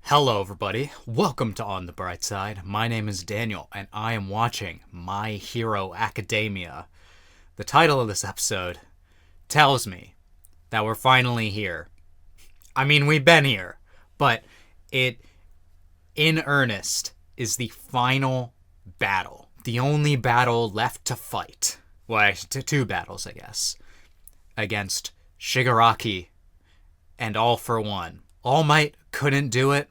Hello everybody, welcome to On the Bright Side. My name is Daniel, and I am watching My Hero Academia. The title of this episode tells me that we're finally here. I mean, we've been here, but it, in earnest, is the final battle. The only battle left to fight. Well, two battles, I guess. Against Shigaraki and All for One. All Might couldn't do it.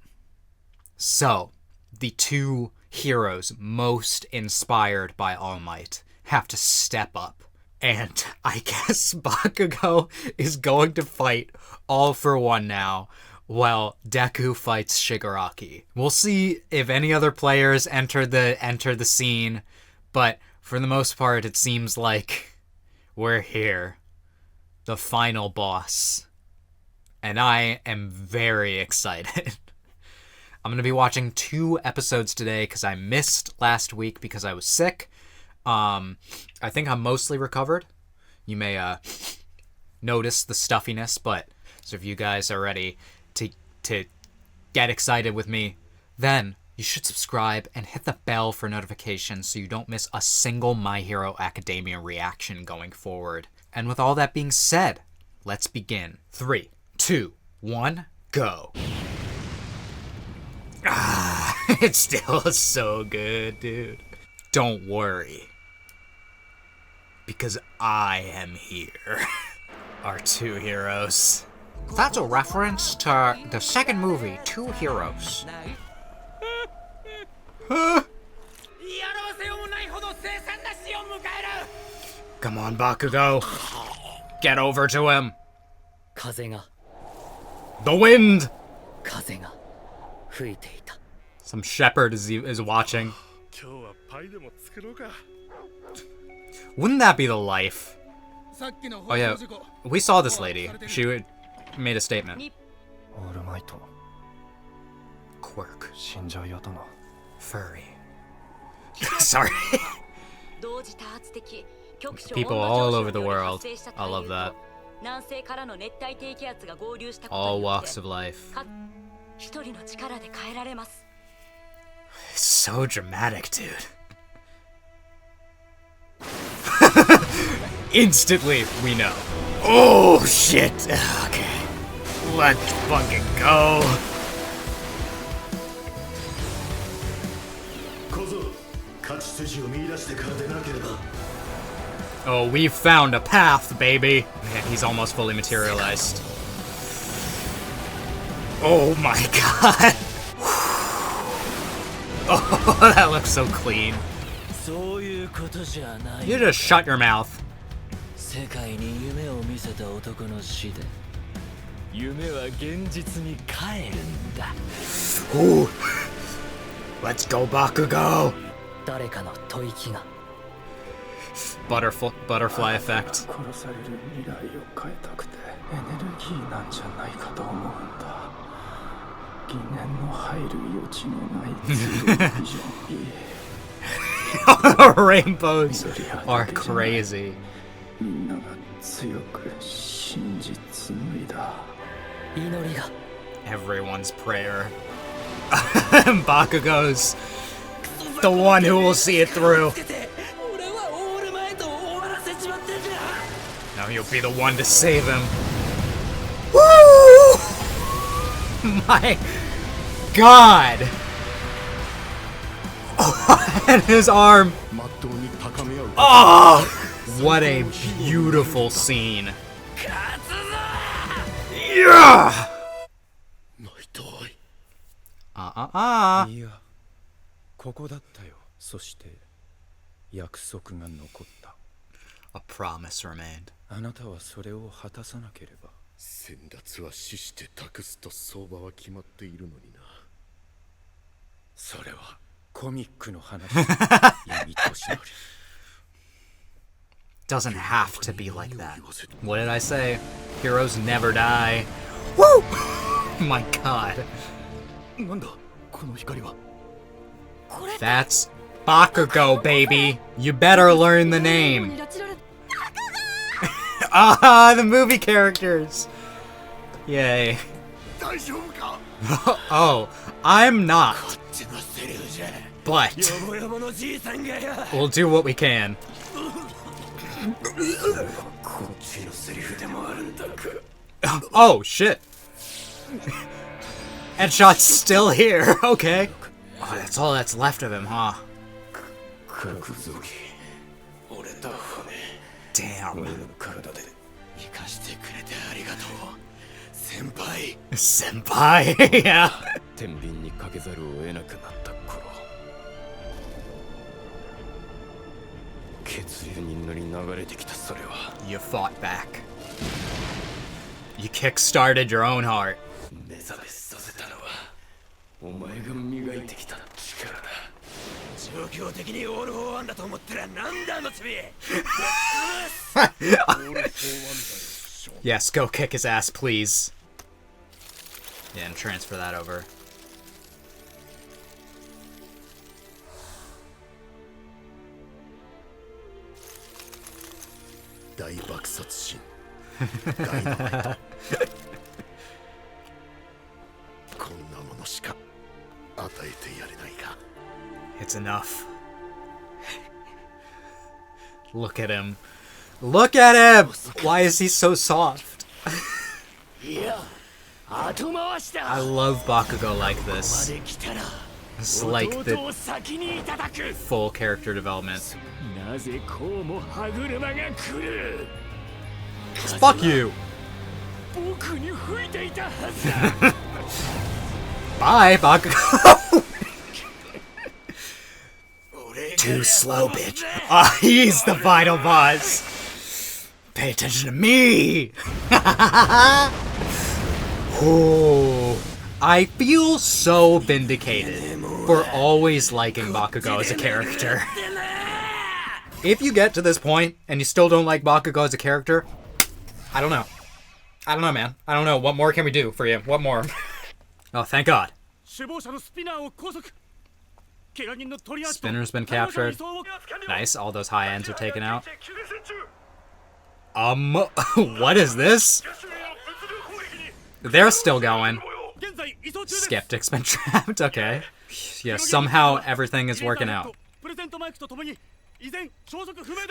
So, the two heroes most inspired by All Might have to step up. And I guess Bakugo is going to fight All for One now, while Deku fights Shigaraki. We'll see if any other players enter the scene, but for the most part, it seems like we're here. The final boss. And I am very excited. I'm going to be watching 2 episodes today because I missed last week because I was sick. I think I'm mostly recovered. You may notice the stuffiness, but so if you guys are ready to get excited with me, then you should subscribe and hit the bell for notifications so you don't miss a single My Hero Academia reaction going forward. And with all that being said, let's begin. 3, 2, 1, go. It still is so good, dude. Don't worry. Because I am here. Our 2 heroes. That's a reference to the second movie, 2 Heroes. Huh? Come on, Bakugo. Get over to him. The wind! Some shepherd is watching. Wouldn't that be the life? Oh yeah, we saw this lady. She made a statement. Quirk. Furry. Sorry. People all over the world. I love that. All walks of life. It's so dramatic, dude. Instantly, we know. Oh, shit. Okay. Let's fucking go. Oh, we've found a path, baby. Man, he's almost fully materialized. Oh my god. Oh, that looks so clean. You just shut your mouth. Ooh. Let's go, Bakugo. Butterfly effect. Rainbows are crazy. Everyone's prayer. Bakugo's the one who will see it through. Now he'll be the one to save him. Woo! My God! Oh, and his arm. Oh, what a beautiful scene. Yeah! A promise remained. Doesn't have to be like that. What did I say? Heroes never die. Woo! My god. That's Bakugo, baby. You better learn the name. Ah, the movie characters. Yay. Oh, I'm not. But we'll do what we can. Oh, shit. Headshot's still here. Okay. Oh, that's all that's left of him, huh? Damn. Senpai? Yeah. You fought back. You kick-started your own heart. Yes, go kick his ass, please. Yeah, and transfer that over. It's enough. Look at him. Look at him! Why is he so soft? I love Bakugo like this. It's like the full character development. Fuck you! Bye, Bakugo! Too slow, bitch. Oh, he's the final boss. Pay attention to me! Oh, I feel so vindicated for always liking Bakugo as a character. If you get to this point and you still don't like Bakugo as a character, I don't know. I don't know, man. I don't know. What more can we do for you? What more? Oh, thank God. Spinner's been captured. Nice. All those high ends are taken out. What is this? They're still going. Skeptic's been trapped. Okay. Yeah, somehow everything is working out.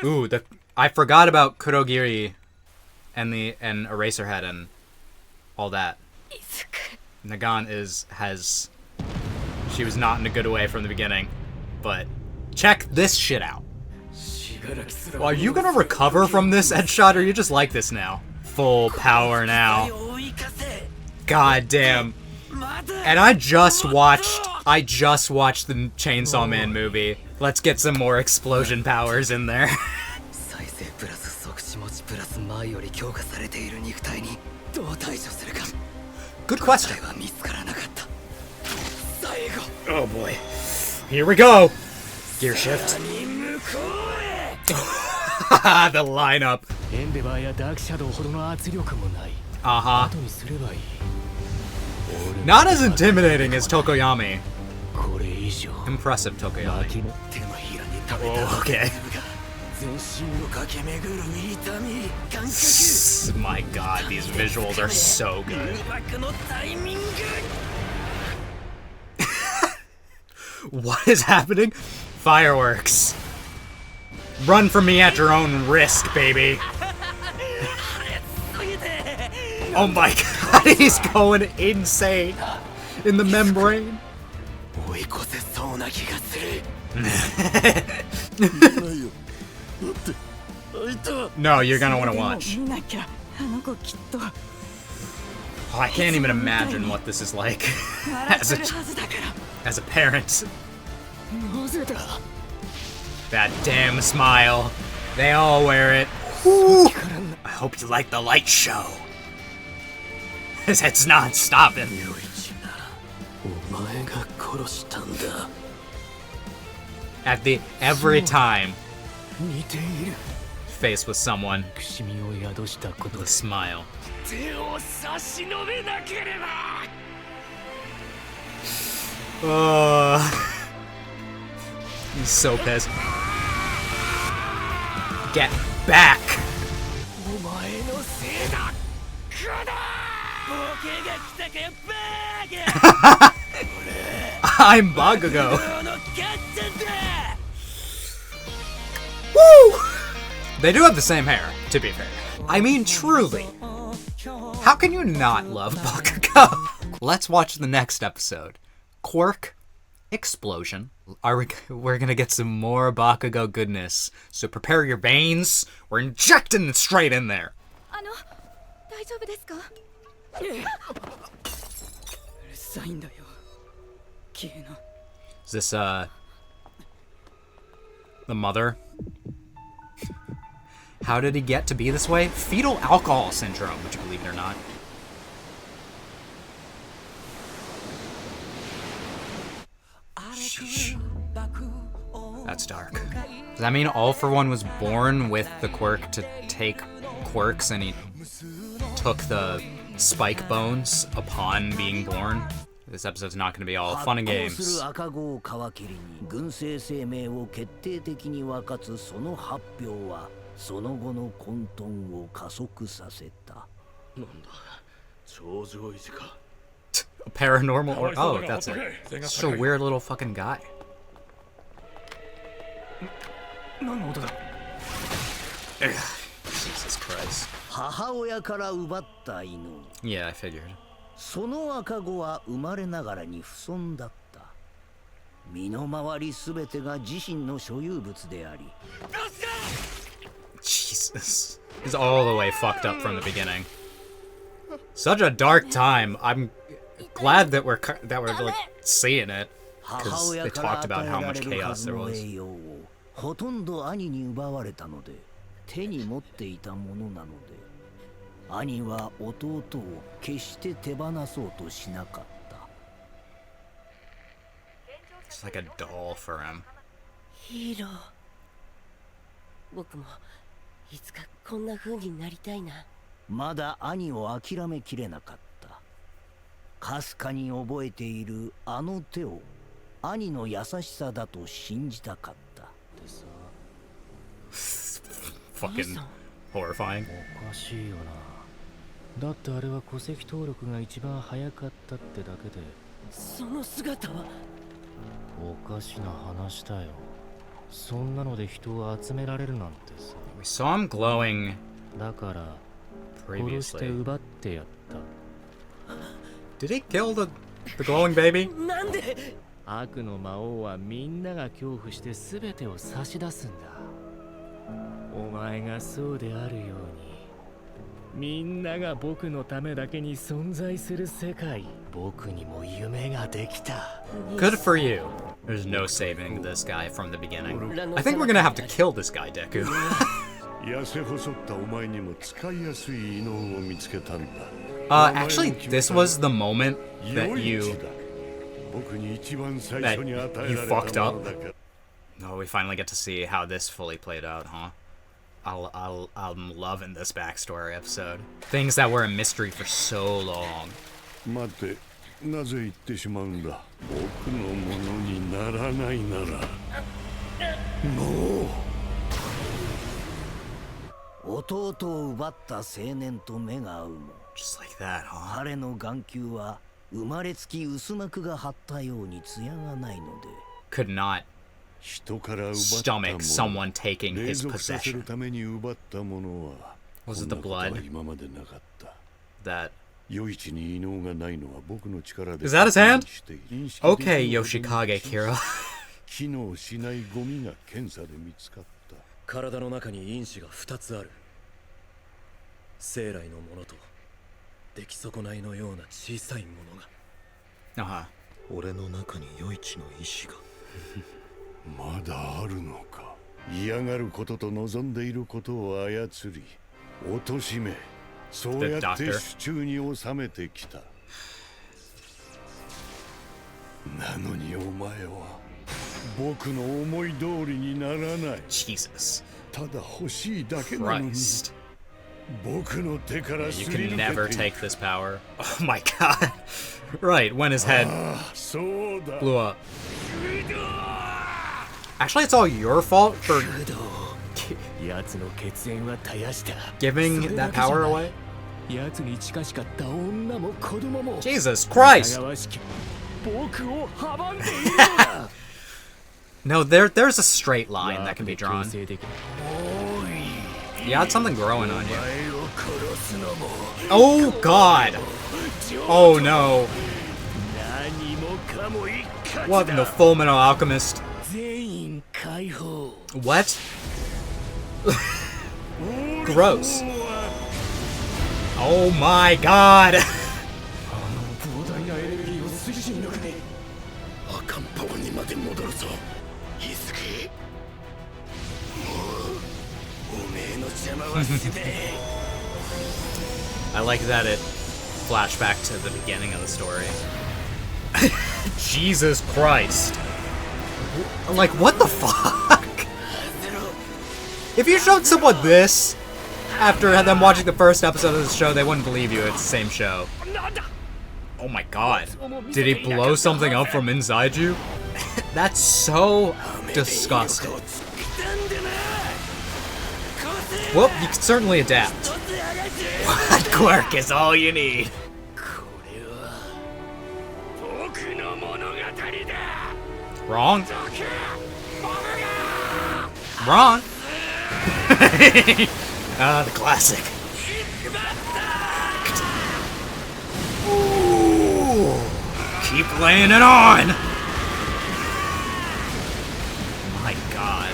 Ooh, I forgot about Kurogiri and Eraserhead and all that. Nagan she was not in a good way from the beginning, but check this shit out. Well, are you gonna recover from this headshot, or you just like this now? Full power now. God damn. And I just watched the Chainsaw Man movie. Let's get some more explosion powers in there. Good question. Oh boy. Here we go. Gear shift. The lineup. Uh-huh. Not as intimidating as Tokoyami. Impressive Tokoyami. Oh, okay. My God, these visuals are so good. What is happening? Fireworks. Run from me at your own risk, baby. Oh my God, he's going insane in the membrane. No, you're gonna want to watch. Oh, I can't even imagine what this is like as a parent. That damn smile. They all wear it. Woo. I hope you like the light show. His head's not stopping. Every time faced with someone with a smile. He's so pissed. Get back! I'm Bakugo. Woo! They do have the same hair, to be fair. I mean, truly. How can you not love Bakugo? Let's watch the next episode. Quirk Explosion. We're gonna get some more Bakugo goodness. So prepare your veins. We're injecting it straight in there. Is this, the mother? How did he get to be this way? Fetal alcohol syndrome, would you believe it or not? Sheesh. That's dark. Does that mean All For One was born with the quirk to take quirks and he took the spike bones upon being born? This episode's not going to be all fun and games. A paranormal or oh, that's it. Such a weird little fucking guy. Jesus Christ. Yeah, I figured. その赤子は生まれながらに不損だった。身の回りすべてが自身の所有物であり。Jesus. He's all the way fucked up from the beginning. Such a dark time. I'm glad that we're like seeing it because they talked about how much chaos there was. ほとんど兄に奪われたので手に持っていたものなので。兄は弟を決して手放そうとしなかった。It's like a doll for him. ヒーロー。僕もいつかこんな風になりたいな。まだ兄を諦めきれなかった。かすかに覚えているあの手を兄の優しさだと信じたかった。Fucking horrifying. おかしいよな。だってあれは戸籍登録が一番早かったってだけで。その姿はおかしな話だよ。そんなので人を集められるなんてさ。We saw him glowing だから殺して奪ってやった。Did he kill the glowing baby? なんで悪の魔王はみんなが恐怖して全てを差し出すんだ。お前がそうであるように。みんなが僕のためだけに存在する世界。僕にも夢ができた。Good for you. There's no saving this guy from the beginning. I think we're gonna have to kill this guy, Deku. 痩せ細ったお前にも使いやすい異能を見つけたんだ。Actually, this was the moment that you fucked up. Oh, we finally get to see how this fully played out, huh? I'm loving this backstory episode. Things that were a mystery for so long. 待て、なぜ言ってしまうんだ。僕のものにならないなら。もう。弟を奪った青年と目が合うも。Just like that, huh? 彼の眼球は生まれつき薄膜が張ったように艶がないので。Could not stomach someone taking his 連続させる possession. ために奪ったものは Was it the こんなことは blood? 今までなかった。 That 余一に異能がないのは僕の力で。 Is that his hand? 認識できる Okay, Yoshikage Kira. 機能しないゴミが検査で見つかった。体の中に因子が2つある。生来のものと出来損ないのような小さいものが。俺の中に余一の意志がまだあるのか。嫌がることと望んでいることを操り貶め、そうやって手中に収めてきた。なのにお前は僕の思い通りにならない。 Jesus. ただ欲しいだけなのに。 Christ. 僕の手から You すり can 抜 never けて take this power. Oh my god. Right, when his head そうだ。 blew up. Actually, it's all your fault for 奴の血縁は絶やした。 giving that power away. 奴に近しかった女も子供も Jesus Christ! 疑わしき僕を阻んでいるのだ No, there's a straight line that can be drawn. You had something growing on you. Oh God! Oh no! What in the Full Metal Alchemist? What? Gross. Oh my God! 膨大なエネルギーを推進力に赤ん坊にまで戻るぞ伊豆家もうおめえの邪魔はしねえ I like that it flashed back to the beginning of the story. Jesus Christ. Like, what the fuck? If you showed someone this after them watching the first episode of the show, they wouldn't believe you. It's the same show. Oh my God. Did he blow something up from inside you? That's so disgusting. Well, you can certainly adapt. One quirk is all you need. Wrong. Wrong. The classic. Ooh, keep laying it on. My God.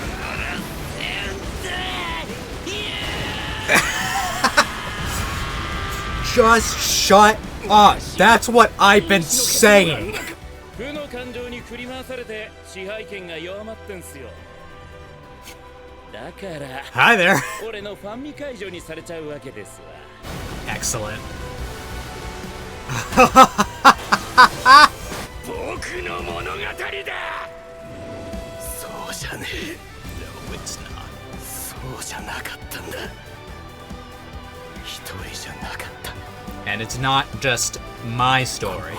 Just shut up. That's what I've been saying. Hi there. Excellent. No, it's not. And it's not just my story.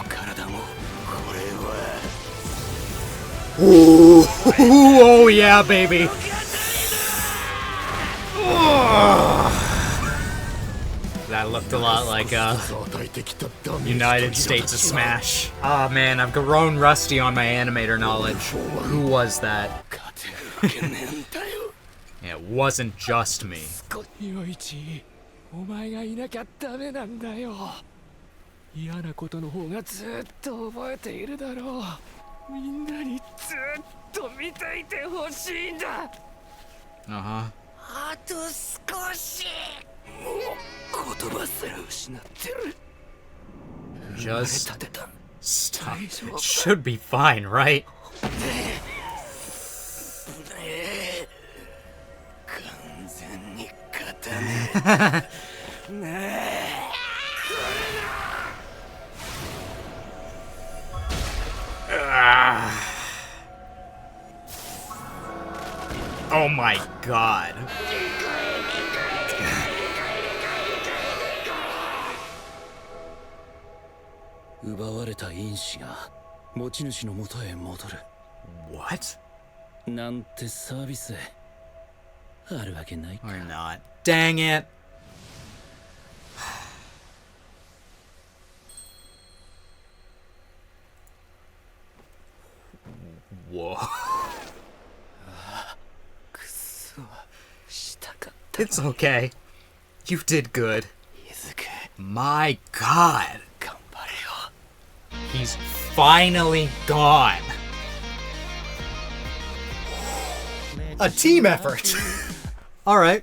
Ooh, oh yeah, baby. That looked a lot like United States of Smash. Ah man, I've grown rusty on my animator knowledge. Who was that? Yeah, it wasn't just me. お前がいなきゃダメなんだよ。嫌なことの方がずっと覚えているだろう。みんなにずっと見ていてほしいんだ。Uh-huh. あと少し。もう言葉すら失ってる。 Just stop. It should be fine, right? 完全に勝たね Oh my God. 奪われた因子が持ち主の元へ戻る。 What? なんてサービスあるわけないか。 Or not. Dang it. Whoa. くそしたかった。 It's okay. You did good. 伊豆家 My God. 頑張れよ。 He's finally gone. A team effort. All right.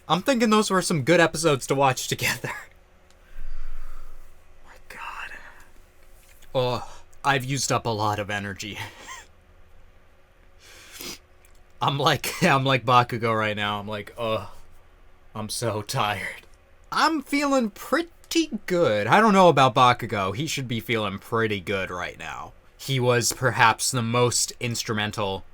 I'm thinking those were some good episodes to watch together. My God. Oh, I've used up a lot of energy. I'm like Bakugo right now. I'm like, I'm so tired. I'm feeling pretty good. I don't know about Bakugo. He should be feeling pretty good right now. He was perhaps the most instrumental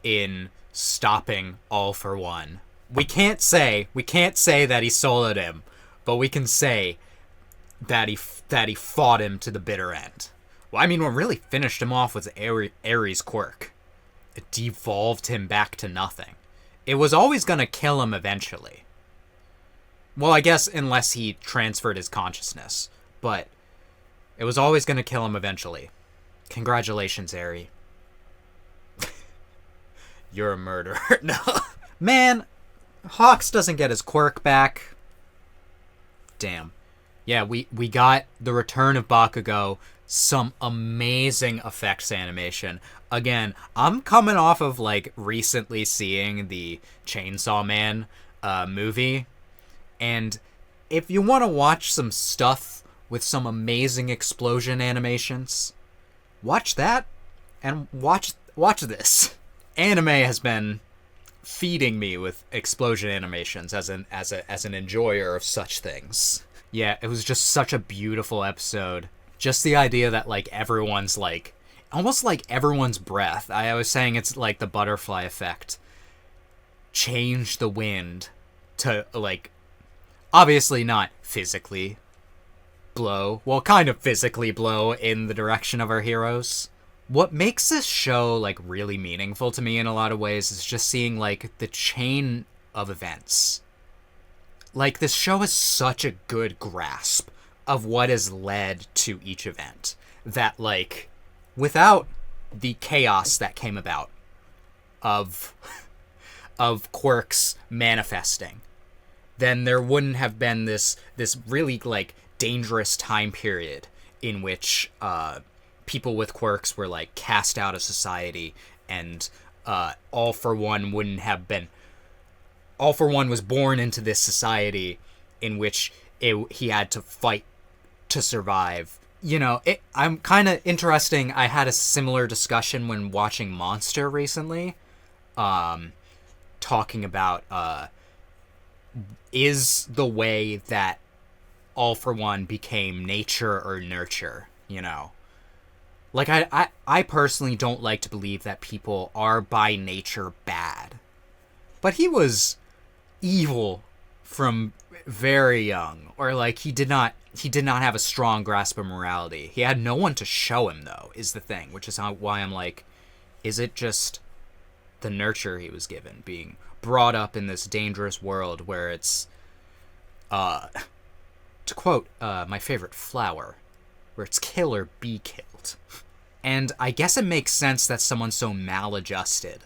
in stopping All for One. We can't say that he soloed him, but we can say that he fought him to the bitter end. Well, I mean, what really finished him off was Ares' quirk. It devolved him back to nothing. It was always gonna kill him eventually. Well, I guess unless he transferred his consciousness. But it was always going to kill him eventually. Congratulations, Eri. You're a murderer. No. Man, Hawks doesn't get his quirk back. Damn. Yeah, we got the return of Bakugo. Some amazing effects animation. Again, I'm coming off of, like, recently seeing the Chainsaw Man movie. And if you want to watch some stuff with some amazing explosion animations, watch that and watch this. Anime has been feeding me with explosion animations as an enjoyer of such things. Yeah, it was just such a beautiful episode. Just the idea that, like, everyone's, like, almost like everyone's breath. I was saying it's like the butterfly effect. Change the wind to, like, obviously not physically blow. Well, kind of physically blow in the direction of our heroes. What makes this show, like, really meaningful to me in a lot of ways is just seeing, like, the chain of events. Like, this show has such a good grasp of what has led to each event. That, like, without the chaos that came about of quirks manifesting, then there wouldn't have been this really, like, dangerous time period in which people with quirks were, like, cast out of society, and All For One wouldn't have been. All For One was born into this society in which he had to fight to survive. You know, I'm kind of interesting. I had a similar discussion when watching Monster recently, talking about is the way that All For One became nature or nurture, you know? Like, I personally don't like to believe that people are by nature bad. But he was evil from very young. Or, like, he did not have a strong grasp of morality. He had no one to show him, though, is the thing. Which is why I'm like, is it just the nurture he was given? Being brought up in this dangerous world where it's, to quote my favorite flower, where it's kill or be killed. And I guess it makes sense that someone so maladjusted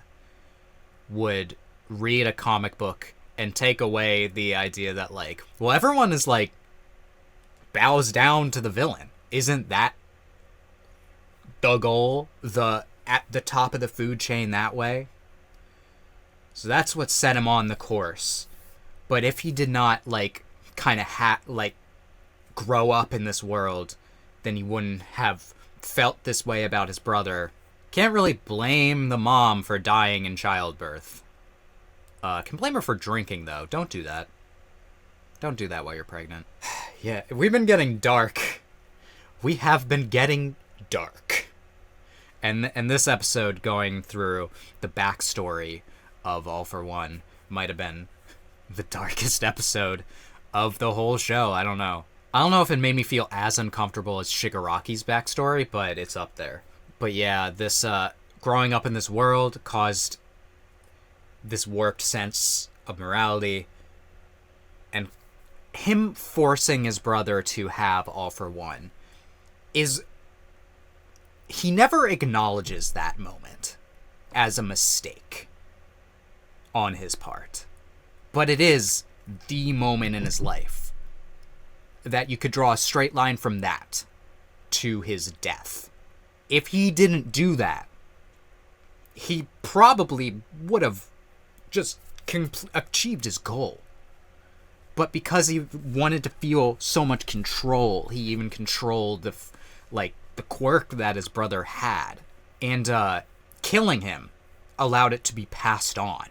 would read a comic book and take away the idea that, like, well, everyone is, like, bows down to the villain. Isn't that the goal? At the top of the food chain that way? So that's what set him on the course. But if he did not, like, kind of grow up in this world, then he wouldn't have felt this way about his brother. Can't really blame the mom for dying in childbirth. Can blame her for drinking, though. Don't do that. Don't do that while you're pregnant. Yeah, we've been getting dark. We have been getting dark. And this episode going through the backstory of All For One might have been the darkest episode of the whole show. I don't know. I don't know if it made me feel as uncomfortable as Shigaraki's backstory, but it's up there. But yeah, this growing up in this world caused this warped sense of morality, and him forcing his brother to have All For One is... he never acknowledges that moment as a mistake on his part. But it is the moment in his life that you could draw a straight line from that to his death. If he didn't do that, he probably would have just achieved his goal. But because he wanted to feel so much control, he even controlled the quirk that his brother had. And killing him allowed it to be passed on.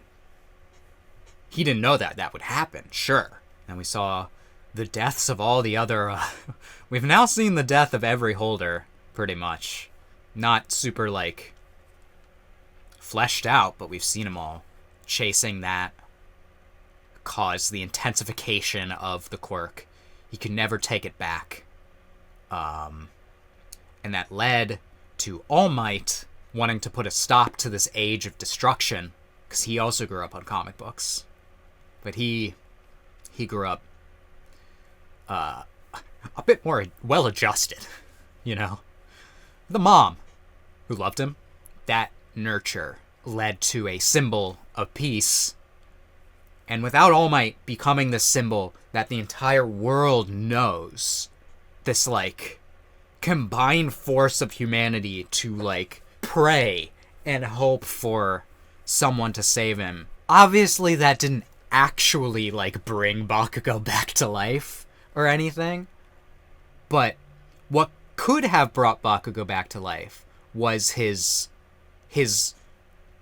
He didn't know that would happen, sure. And we saw the deaths of all the other... we've now seen the death of every holder, pretty much. Not super, like, fleshed out, but we've seen them all. Chasing that caused the intensification of the quirk. He could never take it back. And that led to All Might wanting to put a stop to this age of destruction, because he also grew up on comic books. But he grew up a bit more well-adjusted, you know? The mom, who loved him, that nurture led to a symbol of peace. And without All Might becoming the symbol that the entire world knows, this, like, combined force of humanity to, like, pray and hope for someone to save him. Obviously, that didn't actually, like, bring Bakugo back to life or anything. But what could have brought Bakugo back to life was his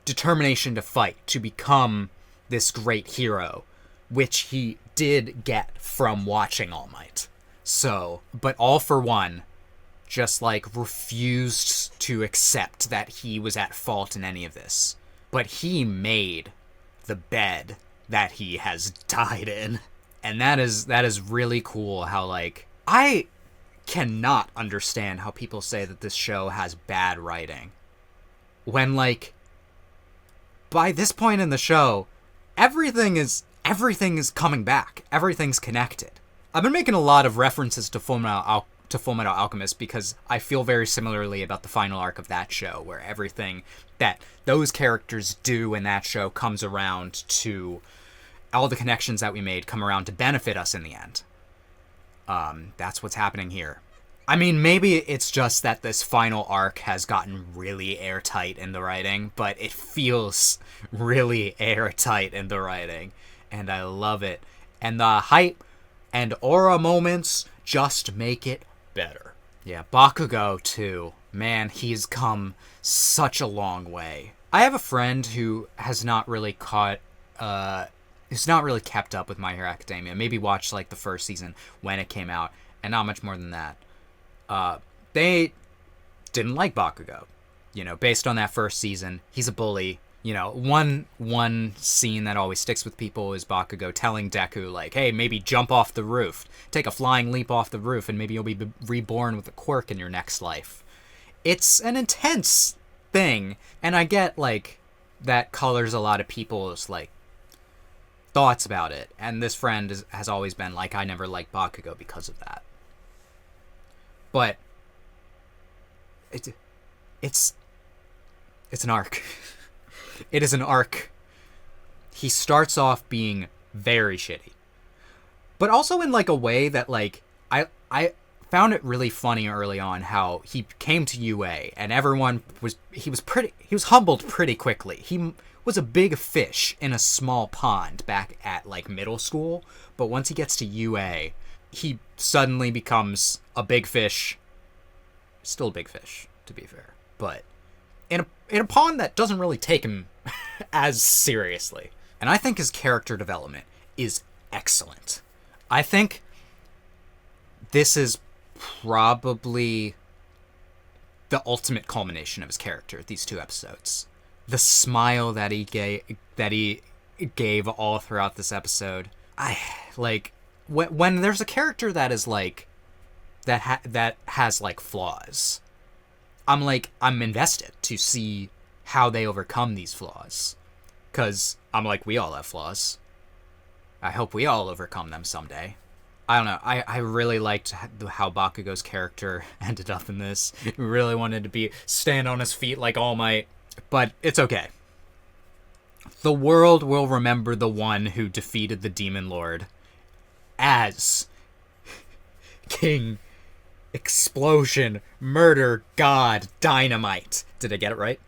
determination to fight, to become this great hero, which he did get from watching All Might. So, but All for One just, like, refused to accept that he was at fault in any of this. But he made the bed that he has died in. And that is really cool how, like, I cannot understand how people say that this show has bad writing. When, like, by this point in the show, everything is coming back. Everything's connected. I've been making a lot of references to Full Metal Alchemist because I feel very similarly about the final arc of that show, where everything that those characters do in that show comes around to all the connections that we made come around to benefit us in the end. That's what's happening here. I mean, maybe it's just that this final arc has gotten really airtight in the writing, but it feels really airtight in the writing, and I love it. And the hype and aura moments just make it better. Yeah, Bakugo, too. Man, he's come such a long way. I have a friend who has not really kept up with My Hero Academia. Maybe watched, like, the first season when it came out, and not much more than that. They didn't like Bakugo. You know, based on that first season, he's a bully. You know, one scene that always sticks with people is Bakugo telling Deku, like, hey, maybe jump off the roof. Take a flying leap off the roof, and maybe you'll be reborn with a quirk in your next life. It's an intense thing, and I get, like, that colors a lot of people's, like, thoughts about it. And this friend has always been like, I never liked Bakugo because of that. But it's an arc. It is an arc. He starts off being very shitty, but also in, like, a way that, like, I found it really funny early on how he came to UA and everyone he was humbled pretty quickly. He was a big fish in a small pond back at, like, middle school, but once he gets to UA, he suddenly becomes a big fish. Still a big fish, to be fair, but in a pond that doesn't really take him as seriously. And I think his character development is excellent. I think this is probably the ultimate culmination of his character, these 2 episodes. The smile that he gave all throughout this episode. I like when there's a character that is like that has, like, flaws. I'm invested to see how they overcome these flaws. 'Cause I'm like, we all have flaws. I hope we all overcome them someday. I don't know. I really liked how Bakugo's character ended up in this. He really wanted to stand on his feet like All Might. But it's okay. The world will remember the one who defeated the Demon Lord as King Explosion Murder God Dynamite. Did I get it right?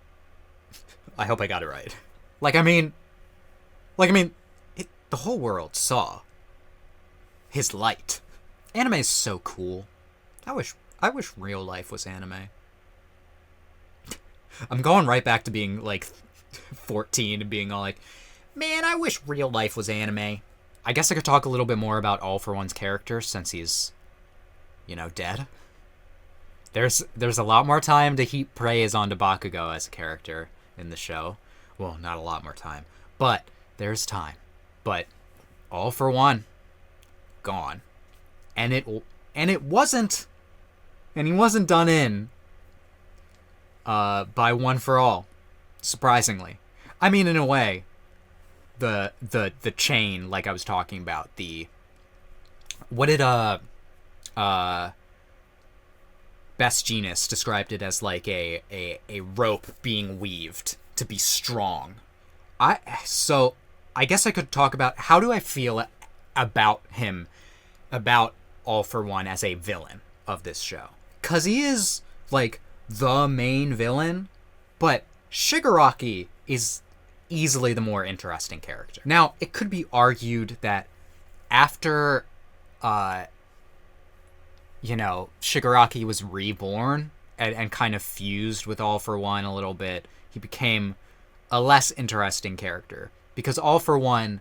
I hope I got it right. The whole world saw his light. Anime is so cool. I wish real life was anime. I'm going right back to being, like, 14 and being all like, man, I wish real life was anime. I guess I could talk a little bit more about All for One's character since he's, you know, dead. There's a lot more time to heap praise onto Bakugo as a character in the show. Well, not a lot more time, but there's time. But All for One, gone. And it wasn't, and he wasn't done in by One for All, surprisingly. I mean, in a way, the chain, like I was talking about, the what did Best Genus described it as, like a rope being weaved to be strong. So I guess I could talk about how do I feel about him, about All For One as a villain of this show. 'Cause he is, like, the main villain, but Shigaraki is easily the more interesting character. Now, it could be argued that after, Shigaraki was reborn and kind of fused with All For One a little bit, he became a less interesting character. Because All For One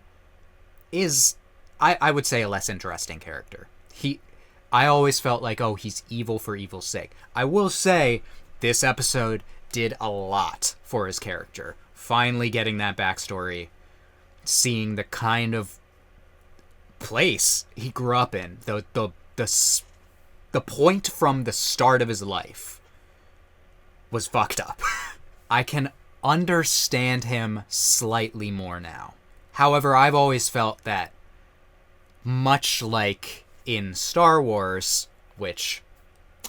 is, I would say, a less interesting character. I always felt like, oh, he's evil for evil's sake. I will say, this episode did a lot for his character. Finally getting that backstory, seeing the kind of place he grew up in, the point from the start of his life was fucked up. I can understand him slightly more now. However, I've always felt that, much like in Star Wars, which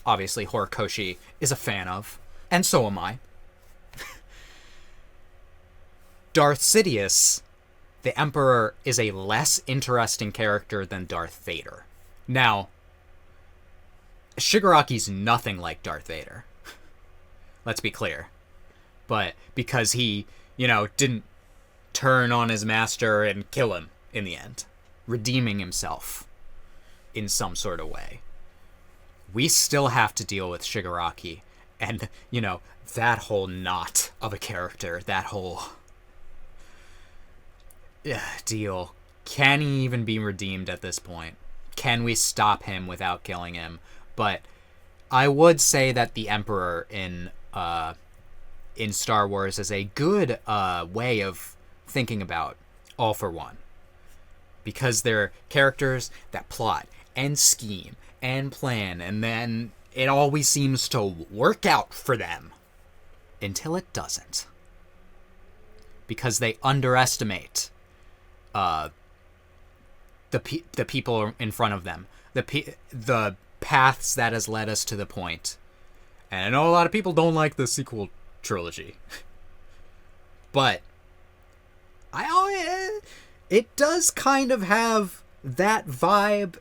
obviously Horikoshi is a fan of, and so am I, Darth Sidious, the Emperor, is a less interesting character than Darth Vader. Now, Shigaraki's nothing like Darth Vader. Let's be clear. But because he, didn't turn on his master and kill him in the end, redeeming himself in some sort of way, we still have to deal with Shigaraki and, that whole knot of a character, that whole deal. Can he even be redeemed at this point? Can we stop him without killing him? But I would say that the Emperor in Star Wars is a good way of thinking about All For One. Because they're characters that plot and scheme and plan, and then it always seems to work out for them. Until it doesn't. Because they underestimate the people in front of them. The paths that has led us to the point. And I know a lot of people don't like the sequel trilogy. But it does kind of have that vibe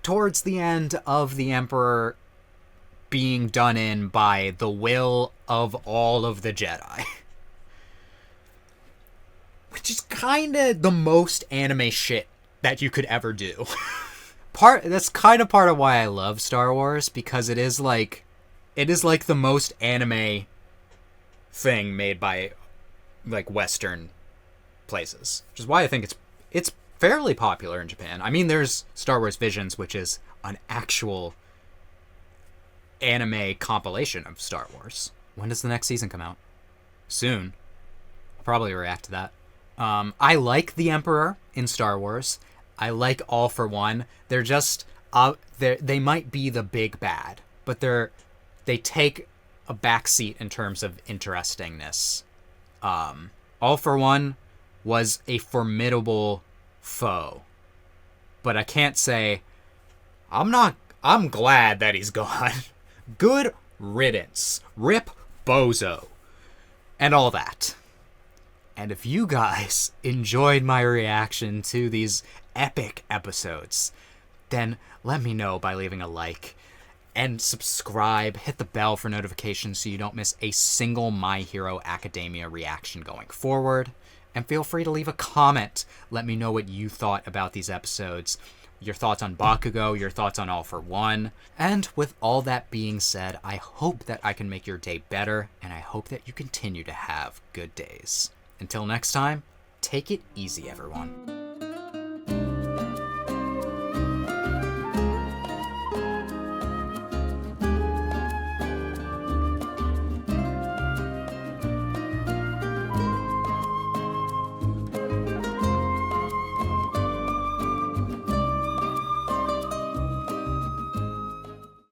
towards the end of the Emperor being done in by the will of all of the Jedi. Which is kind of the most anime shit that you could ever do. That's kind of part of why I love Star Wars, because it is like the most anime thing made by, like, Western places, which is why I think it's fairly popular in Japan. I mean, there's Star Wars Visions, which is an actual anime compilation of Star Wars. When does the next season come out? Soon. I'll probably react to that. I like the Emperor in Star Wars. I like All For One. They're just they might be the big bad, but they take a backseat in terms of interestingness. All For One was a formidable foe, but I can't say I'm glad that he's gone. Good riddance. Rip Bozo. And all that. And if you guys enjoyed my reaction to these epic episodes, then let me know by leaving a like and subscribe. Hit the bell for notifications so you don't miss a single My Hero Academia reaction going forward. And feel free to leave a comment. Let me know what you thought about these episodes. Your thoughts on Bakugo, your thoughts on All For One. And with all that being said, I hope that I can make your day better, and I hope that you continue to have good days. Until next time, take it easy, everyone.